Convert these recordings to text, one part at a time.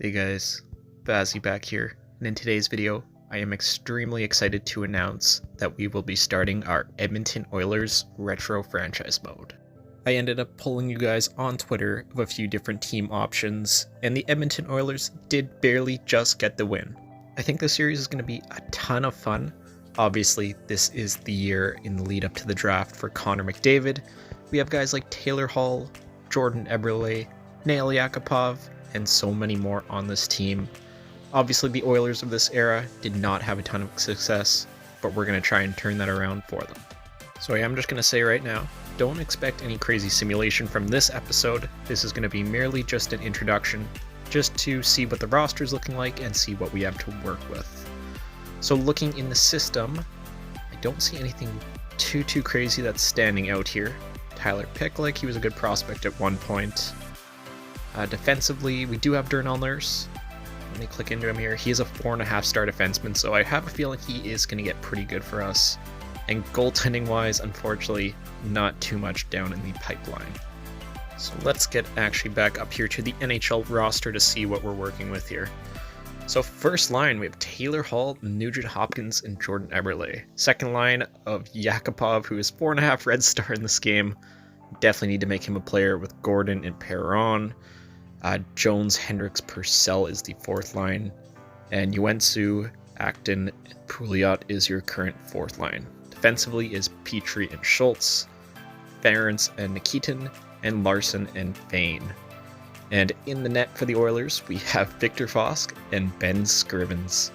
Hey guys, Vazzy back here, and in today's video, I am extremely excited to announce that we will be starting our Edmonton Oilers Retro Franchise Mode. I ended up pulling you guys on Twitter of a few different team options, and the Edmonton Oilers did barely just get the win. I think this series is going to be a ton of fun. Obviously, this is the year in the lead up to the draft for Connor McDavid. We have guys like Taylor Hall, Jordan Eberle, Nail Yakupov, and so many more on this team. Obviously, the Oilers of this era did not have a ton of success, but we're going to try and turn that around for them. So I am just going to say right now, don't expect any crazy simulation from this episode. This is going to be merely just an introduction, just to see what the roster is looking like and see what we have to work with. So looking in the system, I don't see anything too crazy that's standing out here. Tyler Picklick, he was a good prospect at one point. Defensively, we do have Darnell Nurse. Let me click into him here. He is a 4.5 star defenseman, so I have a feeling he is going to get pretty good for us. And goaltending wise, unfortunately, not too much down in the pipeline. So let's get actually back up here to the NHL roster to see what we're working with here. So first line, we have Taylor Hall, Nugent Hopkins, and Jordan Eberle. Second line of Yakupov, who is 4.5 red star in this game. Definitely need to make him a player with Gordon and Perron. Jones, Hendricks, Purcell is the fourth line. And Yuensu, Acton, and Pouliot is your current fourth line. Defensively is Petrie and Schultz, Ference and Nikitin, and Larson and Fane. And in the net for the Oilers, we have Victor Fosk and Ben Scrivens.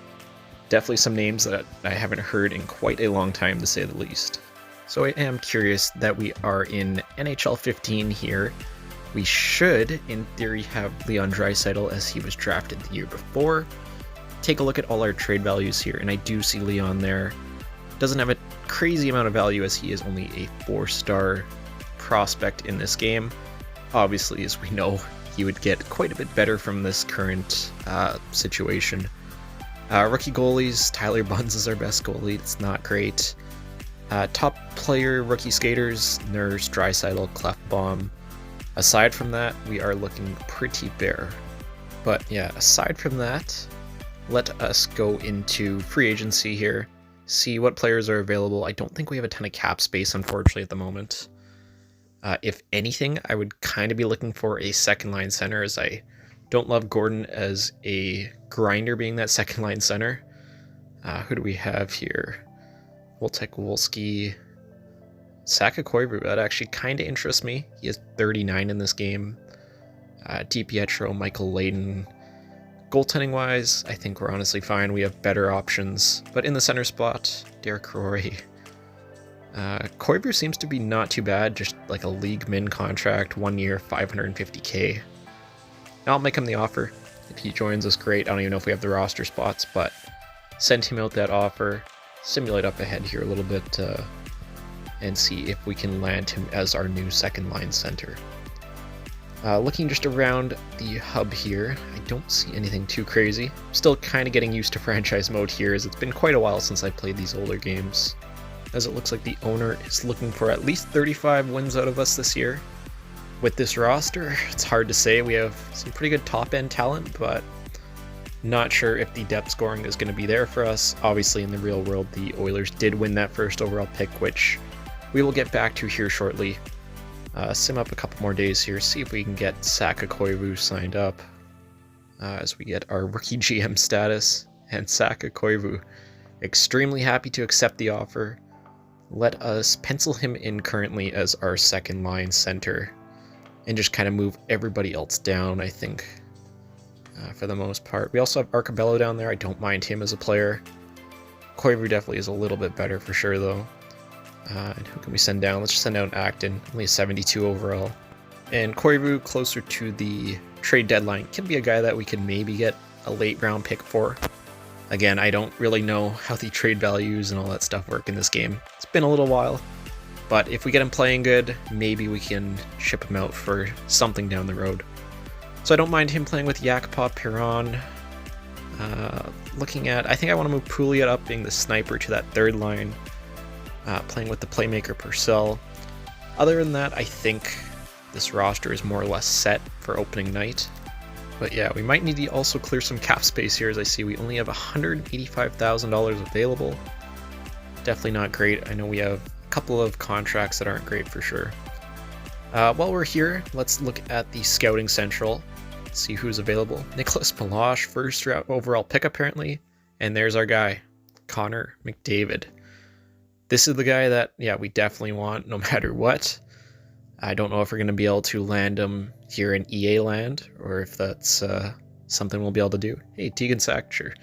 Definitely some names that I haven't heard in quite a long time, to say the least. So I am curious that we are in NHL 15 here. We should, in theory, have Leon Draisaitl as he was drafted the year before. Take a look at all our trade values here, and I do see Leon there. Doesn't have a crazy amount of value as he is only a 4-star prospect in this game. Obviously, as we know, he would get quite a bit better from this current situation. Rookie goalies, Tyler Bunz is our best goalie. It's not great. Top player rookie skaters, Nurse, Draisaitl, Clefbaum. Aside from that, we are looking pretty bare. But yeah, aside from that, let us go into free agency here, see what players are available. I don't think we have a ton of cap space, unfortunately, at the moment. If anything, I would kind of be looking for a second line center, as I don't love Gordon as a grinder being that second line center. Who do we have here? Woltek Wolski, Saka Koivu, that actually kind of interests me. He is 39 in this game. DiPietro, Michael Layden. Goaltending wise, I think we're honestly fine. We have better options. But in the center spot, Derek Roy. Koivu seems to be not too bad, just like a league min contract, 1 year, $550K. Now I'll make him the offer. If he joins us, great. I don't even know if we have the roster spots, but send him out that offer. Simulate up ahead here a little bit and see if we can land him as our new second line center. Looking just around the hub here, I don't see anything too crazy. Still kind of getting used to franchise mode here, as it's been quite a while since I played these older games. As it looks like the owner is looking for at least 35 wins out of us this year. With this roster, it's hard to say. We have some pretty good top-end talent, but not sure if the depth scoring is going to be there for us. Obviously, in the real world, the Oilers did win that first overall pick, which we will get back to here shortly. Sim up a couple more days here, see if we can get Saka Koivu signed up as we get our rookie GM status. And Saka Koivu, extremely happy to accept the offer. Let us pencil him in currently as our second line center and just kind of move everybody else down, I think. For the most part. We also have Arcabello down there. I don't mind him as a player. Koivu definitely is a little bit better for sure, though. And who can we send down? Let's just send down Acton. Only a 72 overall. And Koivu, closer to the trade deadline, can be a guy that we can maybe get a late round pick for. Again, I don't really know how the trade values and all that stuff work in this game. It's been a little while. But if we get him playing good, maybe we can ship him out for something down the road. So I don't mind him playing with Yakupov, Perron. Looking at, I think I want to move Pouliot up, being the sniper, to that third line. Playing with the playmaker Purcell. Other than that, I think this roster is more or less set for opening night. But yeah, we might need to also clear some cap space here, as I see we only have $185,000 available. Definitely not great. I know we have a couple of contracts that aren't great for sure. While we're here, let's look at the Scouting Central, see who's available. Nicholas Meloche, first overall pick apparently, and there's our guy, Connor McDavid. This is the guy that, yeah, we definitely want no matter what. I don't know if we're going to be able to land him here in EA land, or if that's something we'll be able to do. Hey, Tegan Sack, sure.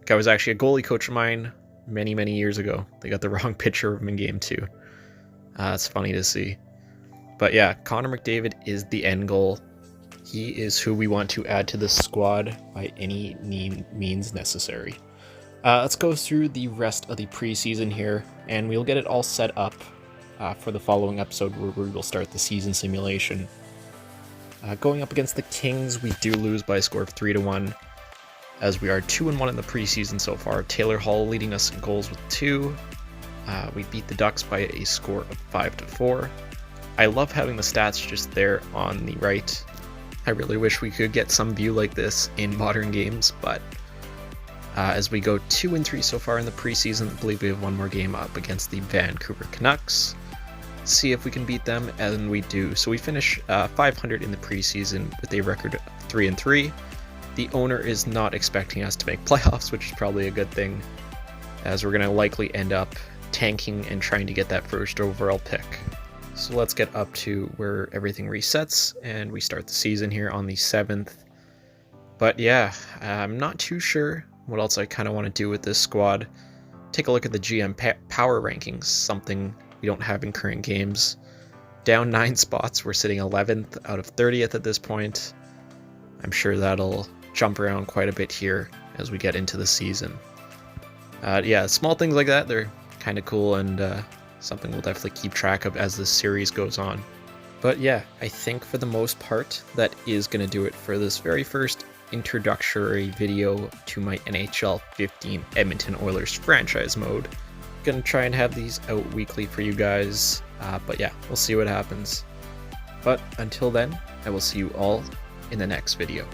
Guy was actually a goalie coach of mine many years ago. They got the wrong picture of him in game 2. It's funny to see. But yeah, Connor McDavid is the end goal. He is who we want to add to the squad by any means necessary. Let's go through the rest of the preseason here, and we'll get it all set up for the following episode where we will start the season simulation. Going up against the Kings, we do lose by a score of 3-1, as we are 2-1 in the preseason so far. Taylor Hall leading us in goals with 2. We beat the Ducks by a score of 5-4. I love having the stats just there on the right. I really wish we could get some view like this in modern games, but as we go 2-3 so far in the preseason, I believe we have one more game up against the Vancouver Canucks. See if we can beat them, and we do. So we finish 500 in the preseason with a record of 3-3. The owner is not expecting us to make playoffs, which is probably a good thing, as we're going to likely end up tanking and trying to get that first overall pick. So let's get up to where everything resets, and we start the season here on the 7th. But yeah, I'm not too sure what else I kind of want to do with this squad. Take a look at the GM power rankings, something we don't have in current games. Down 9 spots, we're sitting 11th out of 30th at this point. I'm sure that'll jump around quite a bit here as we get into the season. Yeah, small things like that, they're kind of cool, and something we'll definitely keep track of as this series goes on. But yeah, I think for the most part, that is going to do it for this very first introductory video to my NHL 15 Edmonton Oilers franchise mode. Gonna try and have these out weekly for you guys, but yeah, we'll see what happens. But until then, I will see you all in the next video.